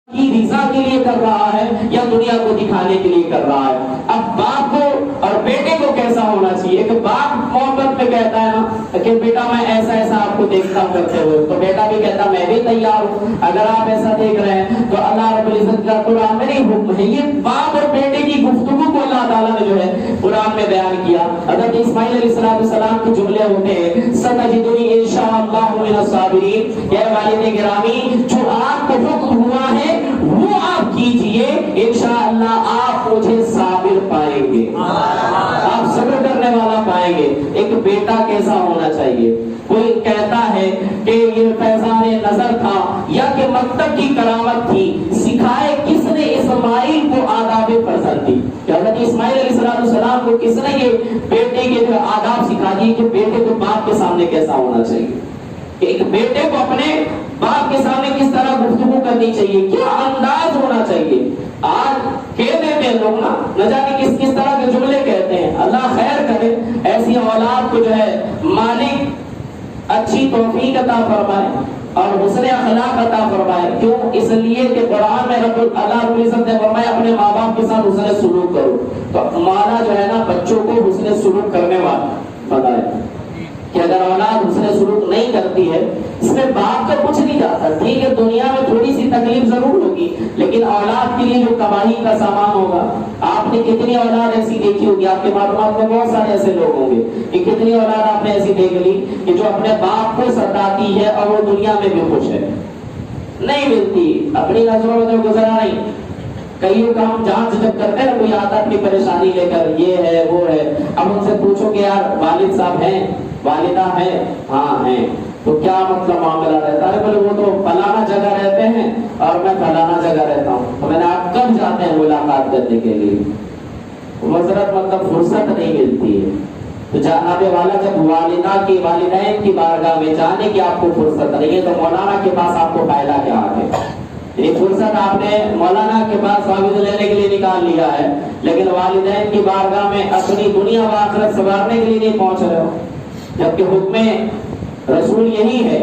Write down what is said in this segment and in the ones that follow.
کی رضا کے لیے کر رہا ہے یا دنیا کو دکھانے کے لیے کر رہا ہے. اب باپ کو اور بیٹے کو کیسا ہونا چاہیے کہ باپ محبت میں کہتا ہے نا کہ بیٹا میں ایسا ایسا آپ کو دیکھتا ہوں کرتے ہوئے, تو بیٹا بھی کہتا میں بھی تیار ہوں اگر آپ ایسا دیکھ رہے ہیں. تو اللہ رب العزت کا قرآن میں نہیں حکم ہے, یہ باپ اور بیٹے کی گفتگو کو اللہ تعالیٰ نے جو ہے قرآن میں بیان کیا. حضرت اسماعیل علیہ السلام کے جملے ہوتے ہیں ستجدنی انشاءاللہ من الصابرین, اے والد گرامی جو آپ کو حکم ہوا ہے وہ آپ کیجئے, انشاءاللہ آپ مجھے صابر پائیں گے, آپ صبر کرنے والا پائیں گے. ایک بیٹا کیسا ہونا چاہیے؟ کوئی کہتا ہے کہ یہ فیضان نظر تھا یا کہ مکتب کی کرامت تھی, سکھائے کس نے اسماعیل کو آداب فرزندی, کہ حضرت اسماعیل علیہ السلام کو کس نے یہ بیٹے کے جو آداب سکھا دیے کہ بیٹے کو باپ کے سامنے کیسا ہونا چاہیے, کہ ایک بیٹے کو اپنے باپ کے سامنے کس طرح گفتگو کرنی چاہیے, کیا انداز ہونا چاہیے. آج کہہ دیتے ہیں لوگ نہ جانے کس طرح کے جملے کہتے ہیں. اللہ خیر کرے, ایسی اولاد کو جو ہے مالک اچھی توفیق عطا فرمائے اور حسن اخلاق عطا فرمائے. کیوں؟ اس لیے کہ قرآن میں اللہ رب العزت نے فرمایا اپنے ماں باپ کے ساتھ حسن سلوک کرو. تو مولا جو ہے نا بچوں کو حسن سلوک کرنے والا بتائے کہ اگر اولاد حسن سلوک نہیں کرتی ہے, اس میں باپ کا کچھ نہیں جاتا. ٹھیک ہے دنیا میں تھوڑی سی تکلیف ضرور ہوگی, لیکن اولاد کے لیے جو تباہی کا سامان ہوگا, آپ نے کتنی اولاد ایسی دیکھی ہوگی, آپ کے معلومات میں بہت سارے ایسے لوگ ہوں گے کہ کتنی اولاد آپ نے ایسی دیکھ لی کہ جو اپنے باپ کو ستاتی ہے اور وہ دنیا میں بھی خوش ہے, نہیں ملتی, اپنی نظروں میں گزرا نہیں. کئیوں کا ہم جانچ جب کرتے ہیں کوئی آتا اپنی پریشانی لے کر, یہ ہے وہ ہے, اب ان سے پوچھو کہ یار والد صاحب ہیں, والدہ ہیں, ہاں ہیں, تو کیا مطلب معاملہ رہتا ہے؟ بولے وہ تو فلانا جگہ رہتے ہیں اور میں فلانا جگہ رہتا ہوں. تو میں نے آپ کب جاتے ہیں ملاقات کرنے کے لیے؟ معذرت مطلب فرصت نہیں ملتی ہے. تو جناب والا جب والدہ کی والدین کی بارگاہ میں جانے کی آپ کو فرصت نہیں ہے, تو مولانا کے پاس آپ کو فائدہ کیا ہے؟ یہ فرصت آپ نے مولانا کے پاس تعویذ لینے کے لیے نکال لیا ہے, لیکن والدین کی بارگاہ میں اپنی دنیا و آخرت سنوارنے کے لیے نہیں پہنچ رہے ہو. جبکہ حکم رسول یہی ہے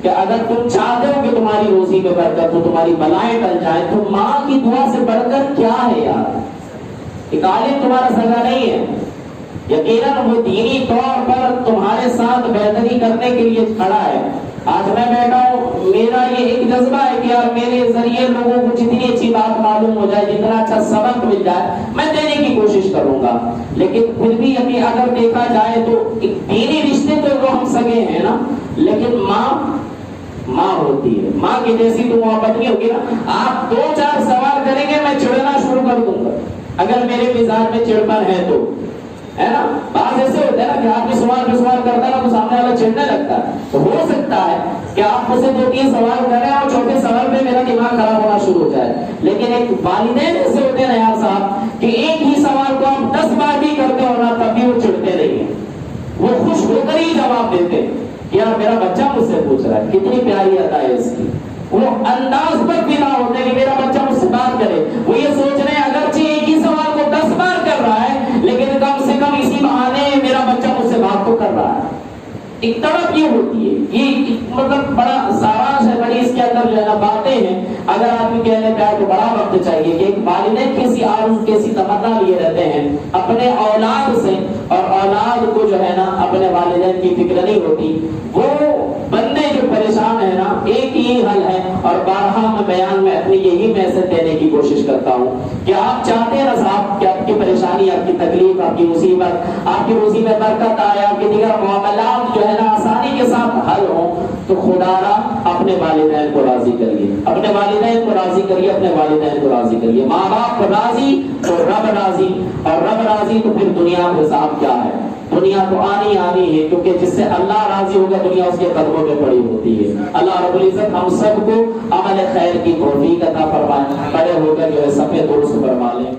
کہ اگر تم چاہتے ہو کہ تمہاری روزی میں برکت ہو, تمہاری بلائیں ٹل جائیں, تو ماں کی دعا سے بڑھ کر کیا ہے یار. ایک عالم تمہارا سگا نہیں ہے, یقیناً وہ دینی طور پر تمہارے ساتھ بہتری کرنے کے لیے کھڑا ہے. آج میں بیٹھا ہوں, میرا یہ ایک جذبہ ہے کہ یار میرے ذریعے لوگوں کو جتنی اچھی بات معلوم ہو جائے, جتنا اچھا سبق مل جائے, میں دینے کی کوشش کروں گا. لیکن پھر بھی اگر دیکھا جائے تو ایک دینی رشتے تو وہ ہم سگے ہیں نا, لیکن ماں ہوتی ہے, ماں کی جیسی تو محبت نہیں ہوگی نا. آپ 2-4 سوال کریں گے, میں چڑنا شروع کر دوں گا اگر میرے مزاج میں چڑپن ہے تو, ہے نا. بعض ایسے ہوتے ہیں نا کہ آپ سوال پہ سوال کرتا ہے نا تو سامنے والا چڑھنے لگتا ہے. تو ہو سکتا ہے کہ آپ مجھ سے 2-3 سوال کریں اور چوتھے سوال پہ میرا دماغ خراب ہونا شروع ہو جائے. لیکن ایک والدین ایسے ہوتے ہیں نا یار صاحب کہ ایک ہی سوال کو آپ 10 بار بھی کرتے ہو نا تب بھی وہ چڑھتے نہیں ہیں, وہ خوش ہو کر ہی جواب دیتے کہ یار میرا بچہ مجھ سے پوچھ رہا ہے, کتنی پیاری عطا ہے اس کی. وہ انداز پر بنا ہوتے کہ میرا بچہ مجھ سے بات کرے. وہ یہ سوچ رہے ہیں اگرچہ ایک ہی سوال کو 10 بار کر رہا ہے, لیکن کم سے کم اسی بہانے میرا بچہ مجھ سے بات تو کر رہا ہے. ایک طرف یہ ہوتی ہے, یہ مطلب بڑا ساراش ہے, بڑی اس کے اندر جو ہے نا باتیں ہیں. اگر آدمی کہنے پہ آئے تو بڑا وقت چاہیے کہ ایک والدین کیسی آرزو کیسی تمنا لیے رہتے ہیں اپنے اولاد سے, اور اولاد کو جو ہے نا اپنے والدین کی فکر نہیں ہوتی. وہ بندے جو پریشان ہے نا, ایک ہی حل ہے, اور بارہا میں بیان میں اپنی یہی میسج دینے کی کوشش کرتا ہوں کہ آپ چاہتے ہیں نا صاحب کہ آپ کی پریشانی, آپ کی تکلیف, آپ کی مصیبت, آپ کی روزی میں برکت آئے, آپ کے دیگر معاملات جو ہے نا آسانی کے ساتھ حل ہوں, تو خدا را اپنے والدین کو راضی کریے, اپنے والدین کو راضی کریے, اپنے والدین کو راضی کریے. ماں باپ کو راضی تو رب راضی, اور رب راضی تو پھر دنیا کا حساب کیا ہے. دنیا تو آنی ہے, کیونکہ جس سے اللہ راضی ہوگا دنیا اس کے قدموں میں پڑی ہوتی ہے. اللہ رب العزت ہم سب کو عمل خیر کی توفیق عطا فرمائے, بڑے ہو کر جو ہے سب درست فرما لیں.